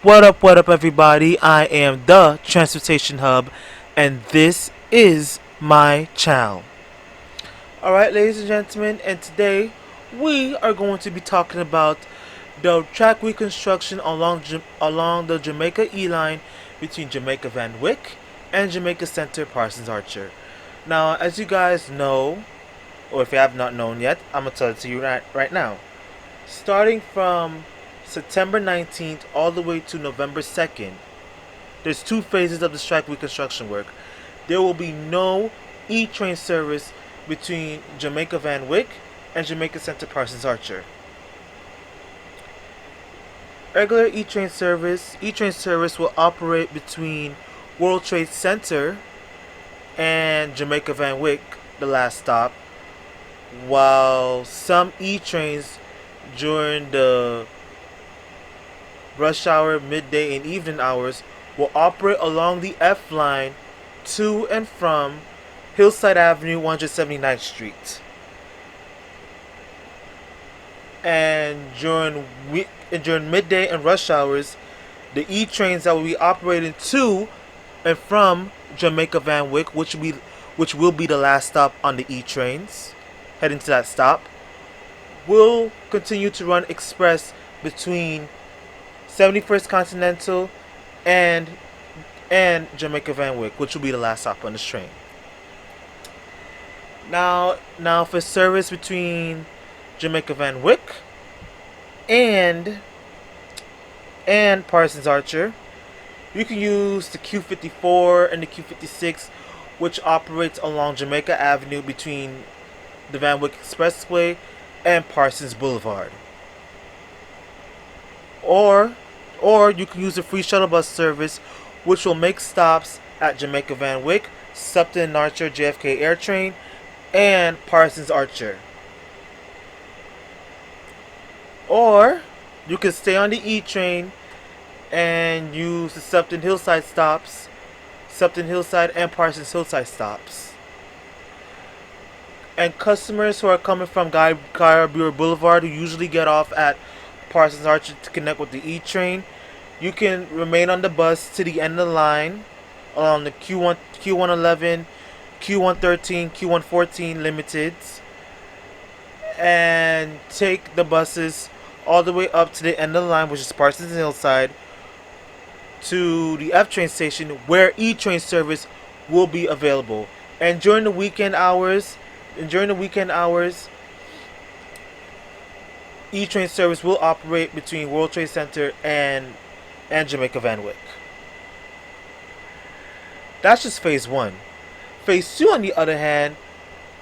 What up, everybody? I am the Transportation Hub, and this is my channel. Alright, ladies and gentlemen, and today we are going to be talking about the track reconstruction along the Jamaica E line between Jamaica-Van Wyck and Jamaica Center-Parsons Archer. Now, as you guys know, or if you have not known yet, I'm going to tell it to you right now. Starting from September 19th all the way to November 2nd, there's two phases of the track reconstruction work. There will be no E-train service between Jamaica-Van Wyck and Jamaica Center-Parsons Archer. Regular E-train service will operate between World Trade Center and Jamaica-Van Wyck, the last stop, while some E-trains during the rush hour, midday, and evening hours will operate along the F line to and from Hillside Avenue, 179th Street. And during midday and rush hours, the E trains that will be operating to and from Jamaica-Van Wyck, which will be the last stop on the E trains, heading to that stop, will continue to run express between 71st Continental and Jamaica-Van Wyck, which will be the last stop on this train. Now for service between Jamaica-Van Wyck and Parsons Archer, you can use the Q54 and the Q56, which operates along Jamaica Avenue between the Van Wyck Expressway and Parsons Boulevard. Or you can use the free shuttle bus service, which will make stops at Jamaica-Van Wyck, Supton Archer JFK Air Train, and Parsons Archer. Or you can stay on the E train and use the Supton Hillside stops, Supton Hillside and Parsons Hillside stops. And customers who are coming from Guy Buer Boulevard, who usually get off at Parsons Archer to connect with the E train, you can remain on the bus to the end of the line along the Q111, Q113, Q114 limiteds, and take the buses all the way up to the end of the line, which is Parsons Hillside, to the F train station where E train service will be available. And during the weekend hours, E-train service will operate between World Trade Center and Jamaica-Van Wyck. That's just phase 1. Phase 2, on the other hand,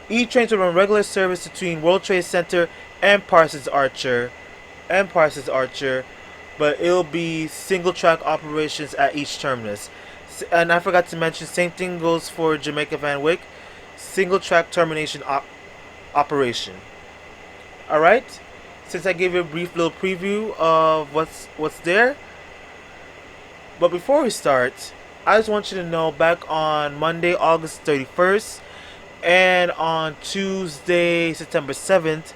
E-trains will run regular service between World Trade Center and Parsons Archer, but it'll be single track operations at each terminus. And I forgot to mention, same thing goes for Jamaica-Van Wyck, single track termination operation. Alright, since I gave you a brief little preview of what's there, but before we start, I just want you to know, back on Monday, August 31st, and on Tuesday, September 7th,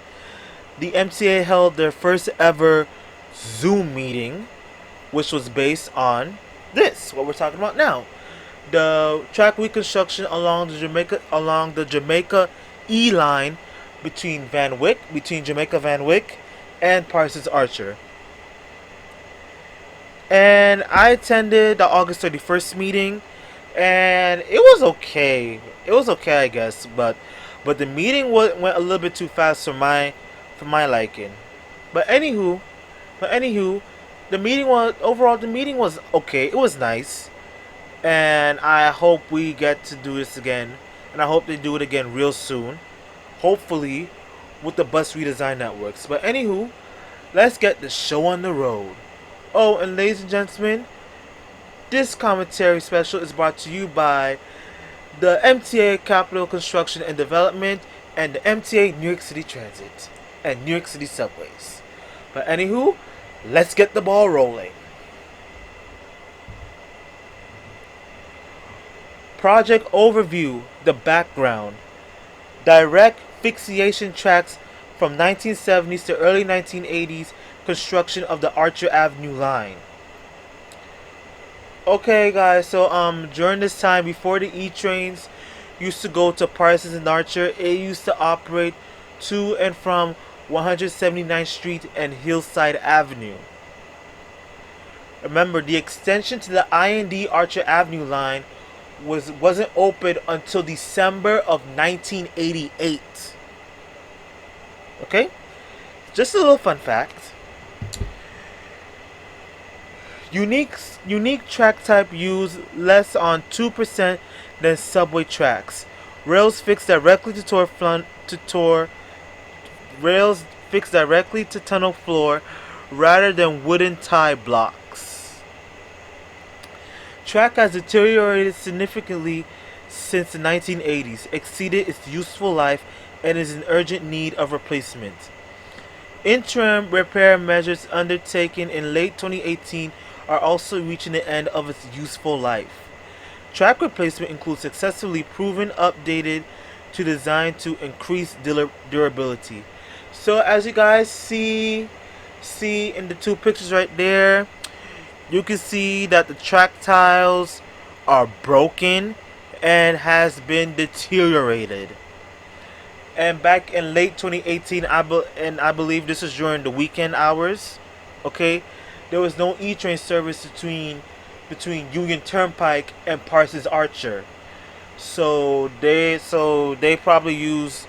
the MTA held their first ever Zoom meeting, which was based on what we're talking about now. The track reconstruction along the Jamaica E line between Jamaica-Van Wyck and Parsons Archer. And I attended the August 31st meeting, and it was okay. I guess, but the meeting went a little bit too fast for my liking. But anywho, the meeting was okay. It was nice. And I hope we get to do this again. And I hope they do it again real soon. Hopefully with the bus redesign networks. But anywho, let's get the show on the road. Oh, and ladies and gentlemen, this commentary special is brought to you by the MTA Capital Construction and Development and the MTA New York City Transit and New York City Subways. But anywho, let's get the ball rolling. Project overview, the background. Direct fixation tracks from 1970s to early 1980s construction of the Archer Avenue line. Okay, guys. So during this time, before the E trains used to go to Parsons and Archer, it used to operate to and from 179th Street and Hillside Avenue. Remember, the extension to the I&D Archer Avenue line wasn't opened until December of 1988. Okay, just a little fun fact. Unique track type use less on 2% than subway tracks. Rails fixed directly to rails fixed directly to tunnel floor rather than wooden tie blocks. Track has deteriorated significantly since the 1980s, exceeded its useful life, and is in urgent need of replacement. Interim repair measures undertaken in late 2018 are also reaching the end of its useful life. Track replacement includes successfully proven updated to design to increase durability. So as you guys see in the two pictures right there, you can see that the track tiles are broken and has been deteriorated. And back in late 2018, I believe this is during the weekend hours. Okay, there was no E-train service between Union Turnpike and Parsons Archer, so they probably used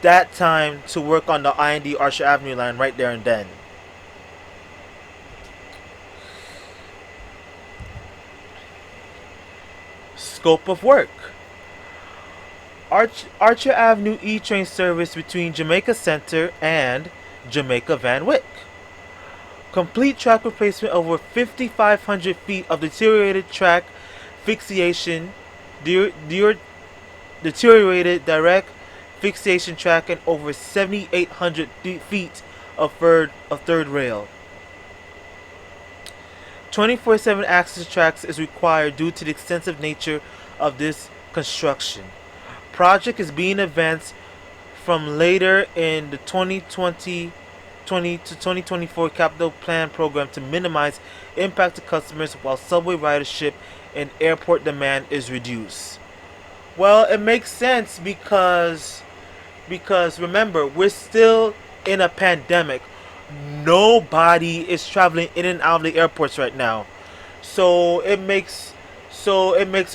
that time to work on the I&D Archer Avenue line right there and then. Scope of work. Archer Avenue E-train service between Jamaica Center and Jamaica-Van Wyck. Complete track replacement over 5,500 feet of deteriorated track fixation, deteriorated direct fixation track, and over 7,800 feet of third rail. 24/7 access tracks is required due to the extensive nature of this construction. Project is being advanced from later in the 2020 to 2024 capital plan program to minimize impact to customers while subway ridership and airport demand is reduced. Well, it makes sense because remember, we're still in a pandemic. Nobody is traveling in and out of the airports right now. So it makes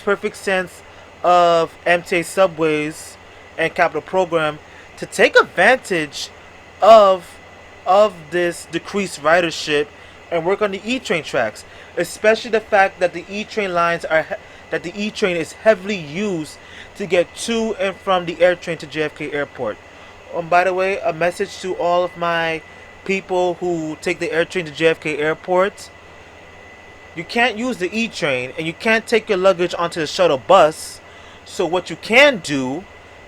perfect sense of MTA subways and capital program to take advantage of this decreased ridership and work on the E-train tracks, especially the fact that the E-train is heavily used to get to and from the AirTrain to JFK Airport. By the way, a message to all of my people who take the AirTrain to JFK Airport: you can't use the E-train and you can't take your luggage onto the shuttle bus. So what you can do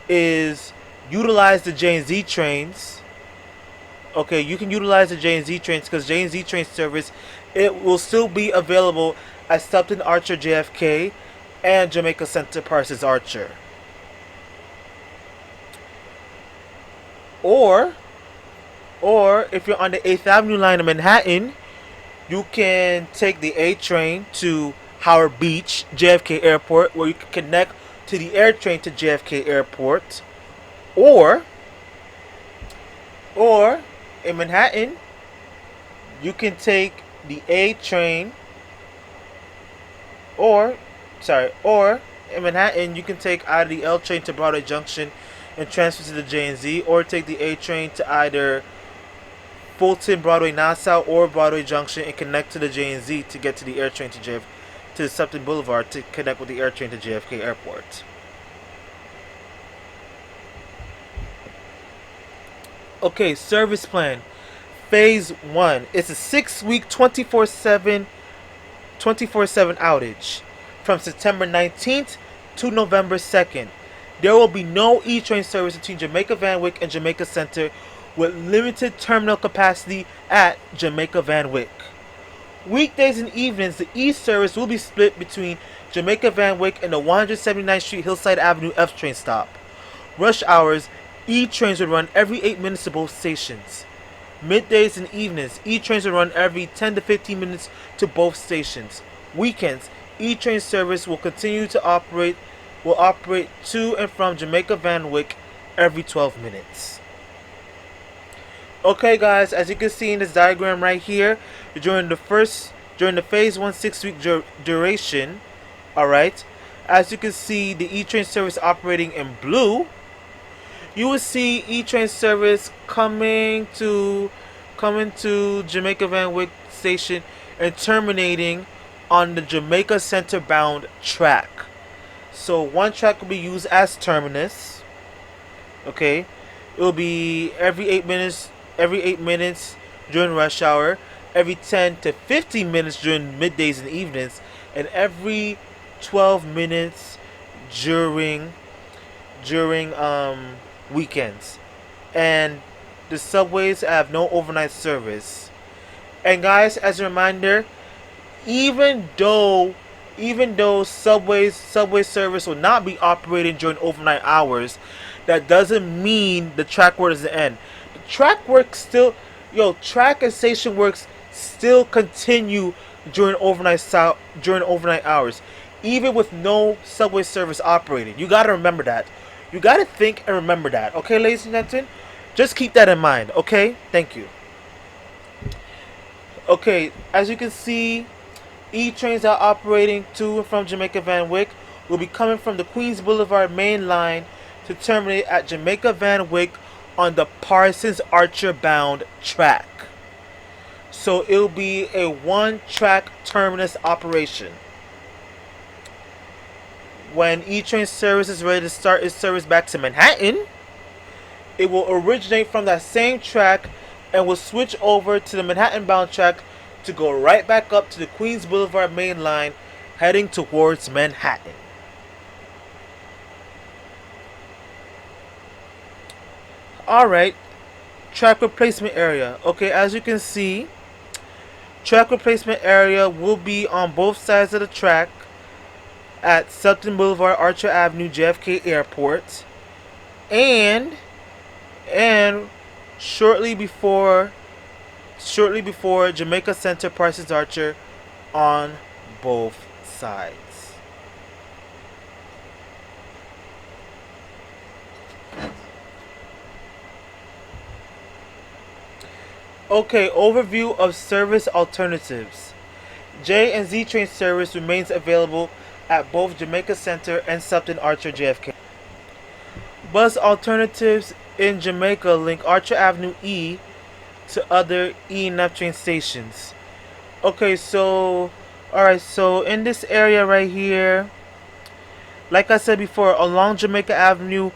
is utilize the J&Z trains. Okay, you can utilize the J&Z trains because J&Z train service, it will still be available at Stupton Archer JFK and Jamaica Center-Parsons Archer. Or if you're on the 8th Avenue line in Manhattan, you can take the A train to Howard Beach JFK Airport, where you can connect to the air train to JFK Airport. Or in Manhattan, you can take the A train, or in Manhattan, you can take either the L train to Broadway Junction and transfer to the J&Z, or take the A train to either Fulton, Broadway Nassau, or Broadway Junction and connect to the J&Z to get to the air train to Supton Boulevard to connect with the air train to JFK Airport. Okay, service plan. Phase 1. It's a 6-week 24/7 outage from September 19th to November 2nd. There will be no E-train service between Jamaica-Van Wyck and Jamaica Center, with limited terminal capacity at Jamaica-Van Wyck. Weekdays and evenings, the E service will be split between Jamaica-Van Wyck and the 179th Street Hillside Avenue F train stop. Rush hours, E trains would run every 8 minutes to both stations. Middays and evenings, E trains would run every 10 to 15 minutes to both stations. weekends, E-train service will continue to operate to and from Jamaica-Van Wyck every 12 minutes. Okay guys, as you can see in this diagram right here, during the phase 1 6-week duration, alright, as you can see the E-train service operating in blue, you will see E-train service coming to Jamaica-Van Wyck station and terminating on the Jamaica Center bound track. So one track will be used as terminus. Okay, it will be every 8 minutes during rush hour, every 10 to 15 minutes during middays and evenings, and every 12 minutes during weekends. And the subways have no overnight service. And guys, as a reminder, even though subway service will not be operating during overnight hours, that doesn't mean the track work doesn't end. The track work still, track and station works still continue during overnight hours, even with no subway service operating. You gotta remember that. You gotta think and remember that. Okay, ladies and gentlemen, just keep that in mind. Okay, thank you. Okay, as you can see, E-trains are operating to and from Jamaica-Van Wyck will be coming from the Queens Boulevard main line to terminate at Jamaica-Van Wyck on the Parsons Archer bound track. So it'll be a one-track terminus operation. When E-train service is ready to start its service back to Manhattan, it will originate from that same track and will switch over to the Manhattan bound track to go right back up to the Queens Boulevard main line heading towards Manhattan. Alright, track replacement area. Okay, as you can see, track replacement area will be on both sides of the track at Sutton Boulevard, Archer Avenue, JFK Airport, and shortly before Jamaica Center-Parsons Archer on both sides. Okay, overview of service alternatives. J and Z train service remains available at both Jamaica Center and Sutton Archer JFK. Bus alternatives in Jamaica link Archer Avenue E to other E and F train stations. Okay, so alright, so in this area right here, like I said before, along Jamaica Avenue,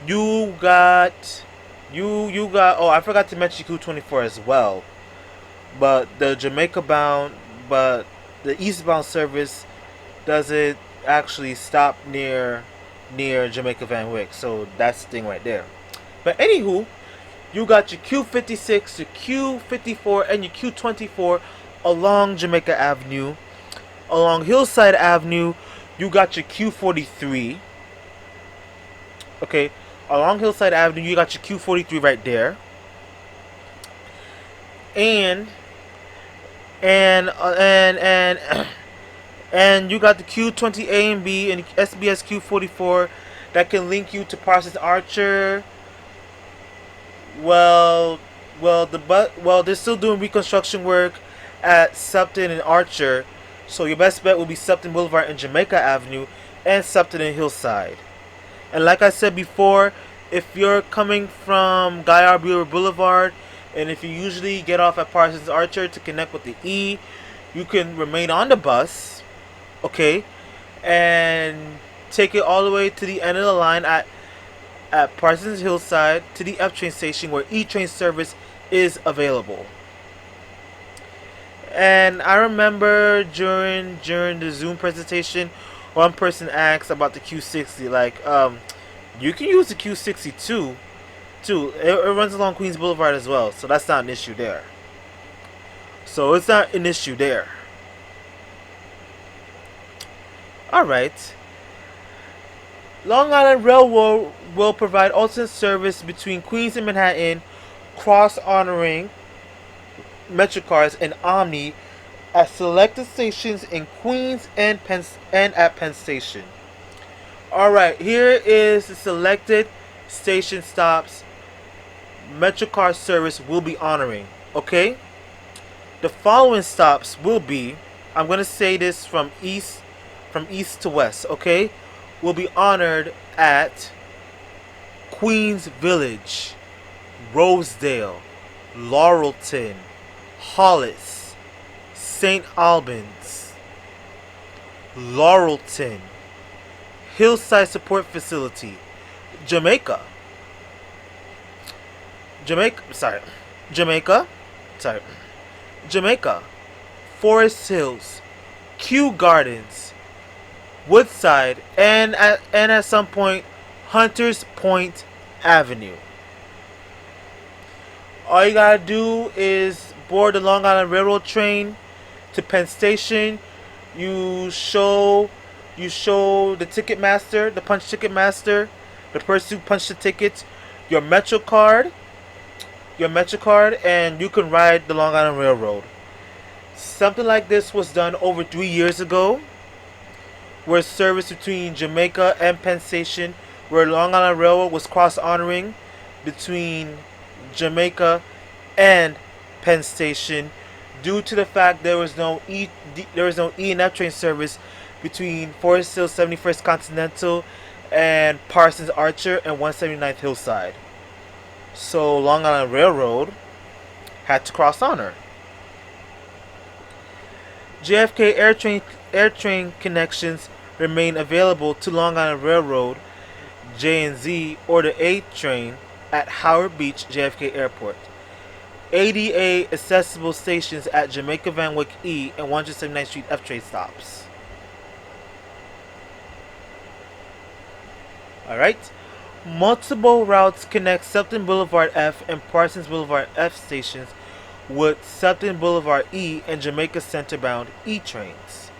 you got oh, I forgot to mention Q24 as well. But the eastbound service doesn't actually stop near Jamaica-Van Wyck, so that's the thing right there. But anywho, you got your Q56, your Q54, and your Q24 along Jamaica Avenue. Along Hillside Avenue, you got your Q43. Okay, along Hillside Avenue, you got your Q43 right there. And you got the Q20A and B and SBS Q44 that can link you to Parsons Archer. Well, they're still doing reconstruction work at Supton and Archer, so your best bet will be Supton Boulevard and Jamaica Avenue and Supton and Hillside. And like I said before, if you're coming from Guy R. Boulevard, and if you usually get off at Parsons Archer to connect with the E, you can remain on the bus, okay, and take it all the way to the end of the line at Parsons Hillside to the F train station where E train service is available. And I remember during the Zoom presentation, one person asked about the Q60, like, you can use the Q60 too. It runs along Queens Boulevard as well, so that's not an issue there. Alright. Long Island Railroad will provide alternate service between Queens and Manhattan, cross honoring Metrocars and Omni at selected stations in Queens and at Penn Station. Alright, here is the selected station stops MetroCard service will be honoring. Okay? The following stops will be, I'm going to say this from east to west, okay? Will be honored at Queens Village, Rosedale, Laurelton, Hollis, St. Albans, Laurelton, Hillside Support Facility, Jamaica, Jamaica, Forest Hills, Kew Gardens, Woodside, and at some point, Hunters Point Avenue. All you gotta do is board the Long Island Railroad train to Penn Station. You show the ticket master, the punch ticket master, the person who punched the tickets, your Metro card, and you can ride the Long Island Railroad. Something like this was done over 3 years ago, where service between Jamaica and Penn Station, where Long Island Railroad was cross-honoring between Jamaica and Penn Station, due to the fact there was no E and F train service between Forest Hill 71st Continental and Parsons Archer and 179th Hillside. So Long Island Railroad had to cross honor. JFK air train connections remain available to Long Island Railroad, J&Z, or the A train at Howard Beach JFK Airport. ADA accessible stations at Jamaica-Van, Wyck E and 179th Street F train stops. Alright. Multiple routes connect Shelton Boulevard F and Parsons Boulevard F stations with Shelton Boulevard E and Jamaica Center bound E trains.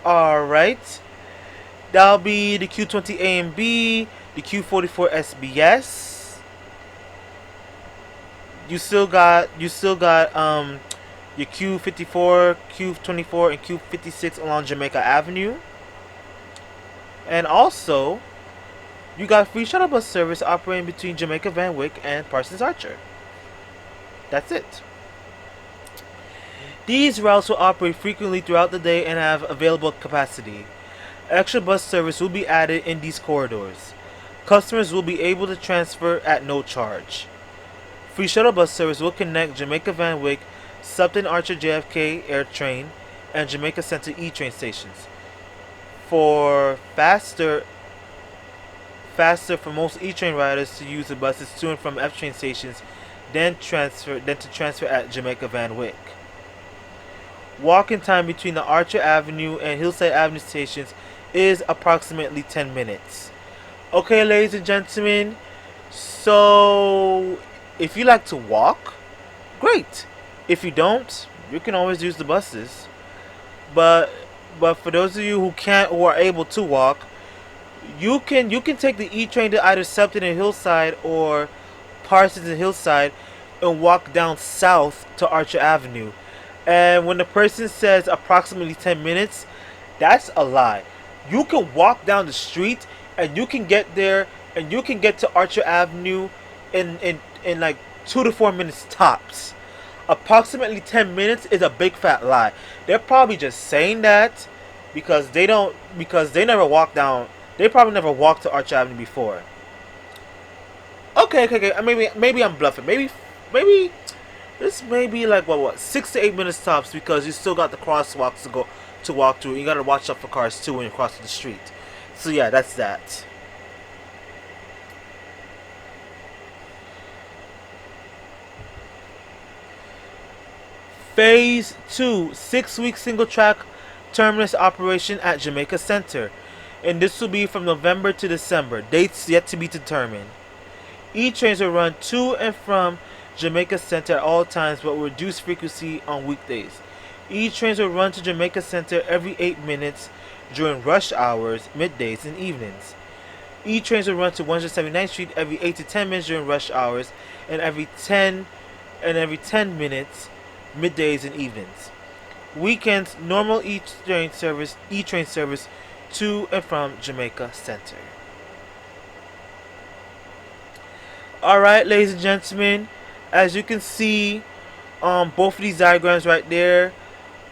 Alright. That'll be the Q20 A and B, the Q44 SBS. You still got your Q54, Q24, and Q56 along Jamaica Avenue. And also, you got free shuttle bus service operating between Jamaica-Van, Wyck, and Parsons Archer. That's it. These routes will operate frequently throughout the day and have available capacity. Extra bus service will be added in these corridors. Customers will be able to transfer at no charge. Free shuttle bus service will connect Jamaica-Van, Wyck, Shelton Archer JFK Air Train, and Jamaica Center E train stations. For faster for most E-train riders to use the buses to and from F train stations than to transfer at Jamaica-Van, Wyck. Walking time between the Archer Avenue and Hillside Avenue stations is approximately 10 minutes. Okay, ladies and gentlemen, so if you like to walk, great. If you don't, you can always use the buses. But for those of you who are able to walk, you can take the E train to either Shelton and Hillside or Parsons and Hillside and walk down south to Archer Avenue. And when the person says approximately 10 minutes, that's a lie. You can walk down the street and you can get there and you can get to Archer Avenue in like 2 to 4 minutes tops. Approximately 10 minutes is a big fat lie. They're probably just saying that because they never walked down. They probably never walked to Archer Avenue before. Okay. Maybe I'm bluffing. Maybe this may be like what 6 to 8 minutes tops because you still got the crosswalks to walk through. You gotta watch out for cars too when you're crossing the street. So yeah, that's that. Phase 2, 6-week single track terminus operation at Jamaica Center. And this will be from November to December. Dates yet to be determined. E-trains will run to and from Jamaica Center at all times but with reduced frequency on weekdays. E-trains will run to Jamaica Center every 8 minutes during rush hours, middays, and evenings. E-trains will run to 179th Street every 8 to 10 minutes during rush hours and every 10 minutes, middays, and evenings. Weekends, normal E-train service to and from Jamaica Center. Alright, ladies and gentlemen, as you can see on both of these diagrams right there,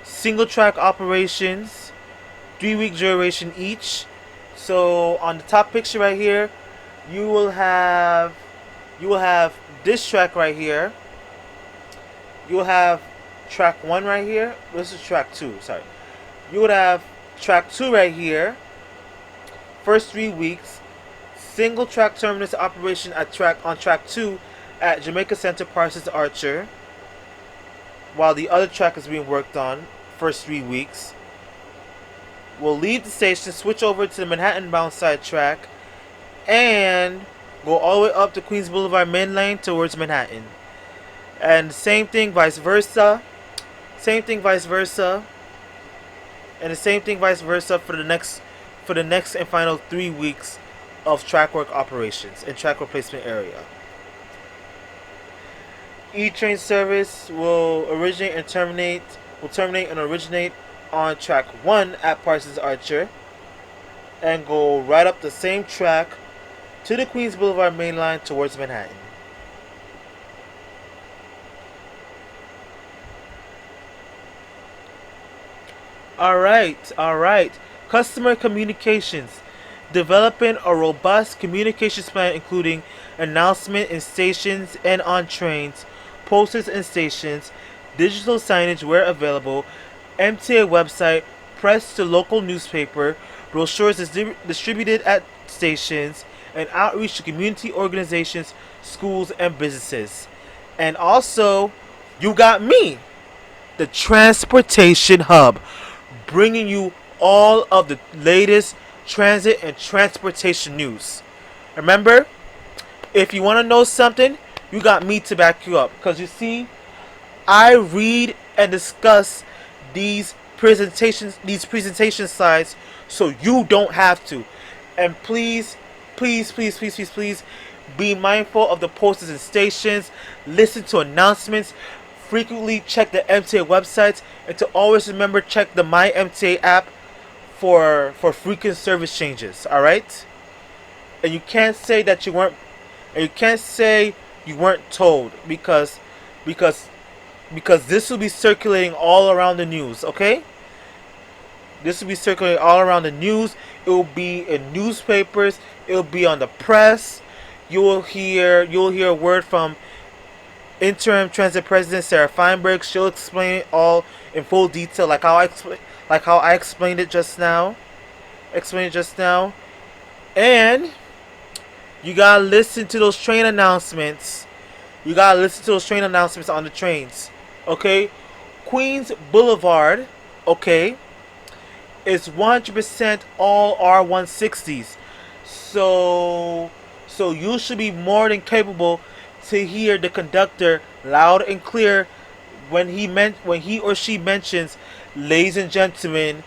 single track operations, 3-week duration each. So on the top picture right here, you will have this track right here. You will have track 1 right here. This is track 2, sorry. You would have track 2 right here. First 3 weeks, single track terminus operation on track 2 at Jamaica Center-Parsons Archer, while the other track is being worked on. First 3 weeks, we'll leave the station, switch over to the Manhattan bound side track, and go all the way up to Queens Boulevard main lane towards Manhattan. And same thing vice versa. Same thing vice versa. And the same thing vice versa for the next and final 3 weeks of track work operations in track replacement area. E-train service will terminate and originate on track 1 at Parsons Archer and go right up the same track to the Queens Boulevard main line towards Manhattan. Alright. Customer communications. Developing a robust communications plan including announcement in stations and on trains, posters in stations, digital signage where available, MTA website, press to local newspaper, brochures distributed at stations, and outreach to community organizations, schools, and businesses. And also, you got me, the Transportation Hub, bringing you all of the latest transit and transportation news. Remember, if you want to know something, you got me to back you up. Because you see, I read and discuss these presentation slides so you don't have to. And please be mindful of the posters and stations, listen to announcements, frequently check the MTA websites, and to always remember check the My MTA app for frequent service changes. Alright? And you can't say that you weren't told because this will be circulating all around the news, okay? This will be circulating all around the news. It will be in newspapers. It will be on the press. You'll hear a word from Interim Transit President Sarah Feinberg. She'll explain it all in full detail, like how I explained it just now. And you gotta listen to those train announcements. You gotta listen to those train announcements on the trains. Okay? Queens Boulevard, okay, is 100% all R160s. So you should be more than capable to hear the conductor loud and clear when he or she mentions, ladies and gentlemen,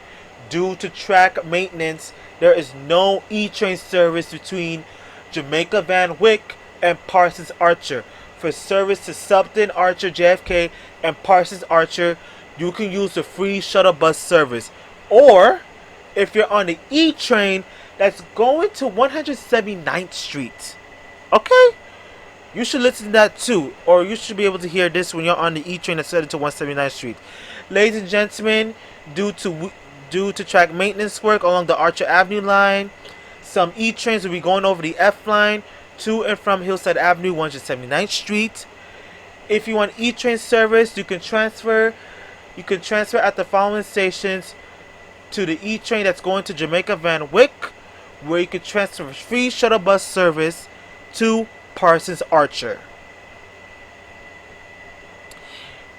due to track maintenance, there is no E-train service between Jamaica-Van Wyck and Parsons Archer. For service to Subton, Archer, JFK, and Parsons Archer, you can use the free shuttle bus service. Or, if you're on the E-train that's going to 179th Street, okay? You should listen to that too. Or you should be able to hear this when you're on the E-train that's headed to 179th Street. Ladies and gentlemen, due to track maintenance work along the Archer Avenue line, some E-trains will be going over the F line to and from Hillside Avenue, 179th Street. If you want E-train service, you can transfer at the following stations to the E-train that's going to Jamaica-Van Wyck, where you can transfer free shuttle bus service to Parsons Archer.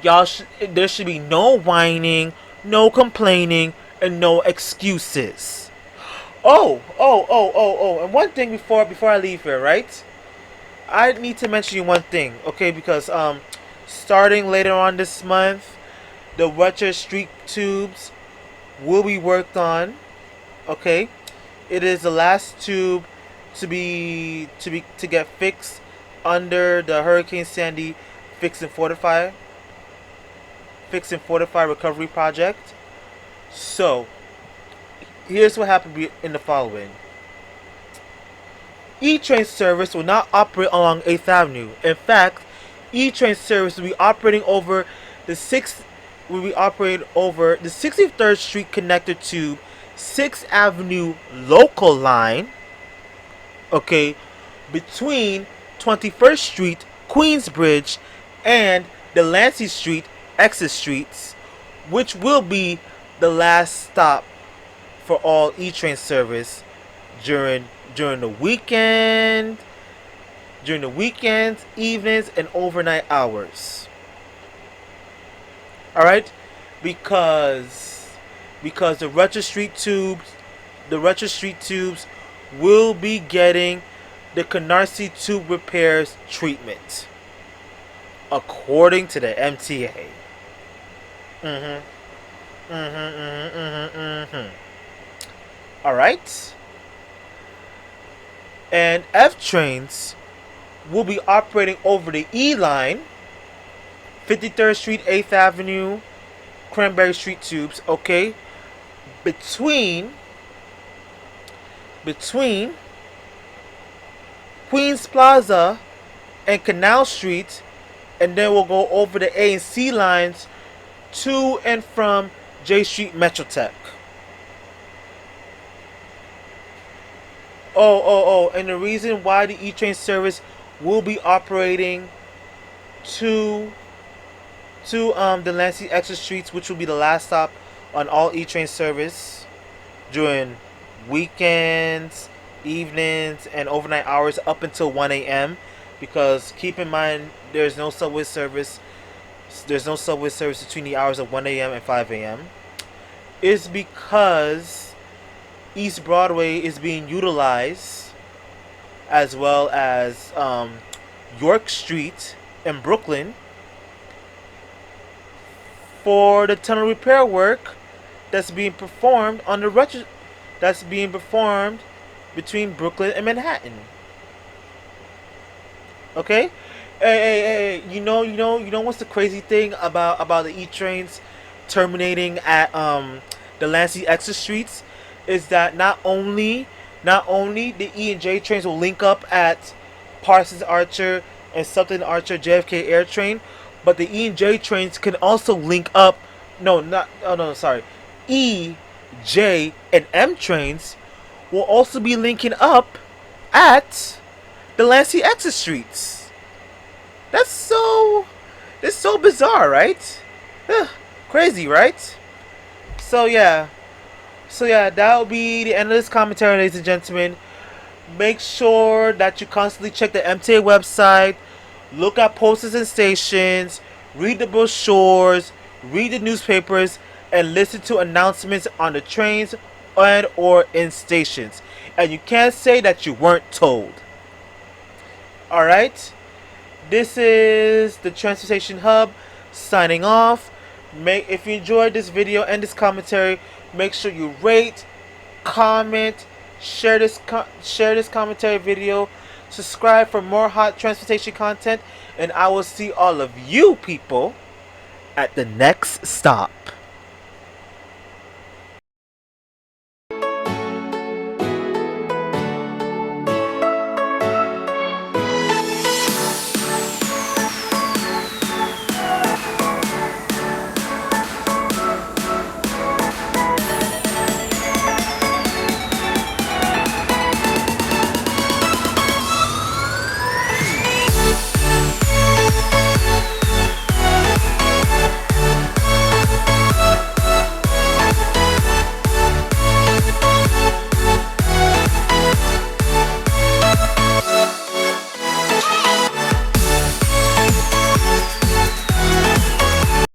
There should be no whining, no complaining, and no excuses. Oh, and one thing before I leave here, right? I need to mention you one thing, okay? Because starting later on this month, the Wetcher Street tubes will be worked on. Okay, it is the last tube to get fixed under the Hurricane Sandy Fix and Fortify Fix and Fortify Recovery Project. So, here's what happened in the following. E-train service will not operate along 8th Avenue. In fact, E-train service will be operating over the 63rd Street connector to 6th Avenue local line, okay, between 21st Street, Queensbridge, and Delancey Street, exit streets, which will be the last stop for all E-train service during the weekends, evenings, and overnight hours. All right, because the Retro Street tubes will be getting the Canarsie tube repairs treatment, according to the MTA. All right. And F trains will be operating over the E line, 53rd Street, 8th Avenue, Cranberry Street tubes, okay, between Queens Plaza and Canal Street, and then we'll go over the A and C lines to and from J Street Metrotech. And the reason why the E-train service will be operating to the Lansing exit streets, which will be the last stop on all E-train service during weekends, evenings, and overnight hours up until 1 a.m. Because keep in mind, there's no subway service between the hours of 1 a.m. and 5 a.m. is because East Broadway is being utilized, as well as York Street in Brooklyn, for the tunnel repair work that's being performed between Brooklyn and Manhattan. Okay? Hey, you know what's the crazy thing about the E-trains terminating at the Lansing exit streets is that not only the E and J trains will link up at Parsons Archer and Sutton Archer JFK Air Train, but the E and J trains can also link up. E, J, and M trains will also be linking up at the Lansing exit streets. That's so bizarre, right? Crazy, right? So yeah, that will be the end of this commentary, ladies and gentlemen. Make sure that you constantly check the MTA website, look at posters and stations, read the brochures, read the newspapers, and listen to announcements on the trains and or in stations. And you can't say that you weren't told. Alright? This is the Transportation Hub signing off. If you enjoyed this video and this commentary, make sure you rate, comment, share this commentary video, subscribe for more hot transportation content, and I will see all of you people at the next stop.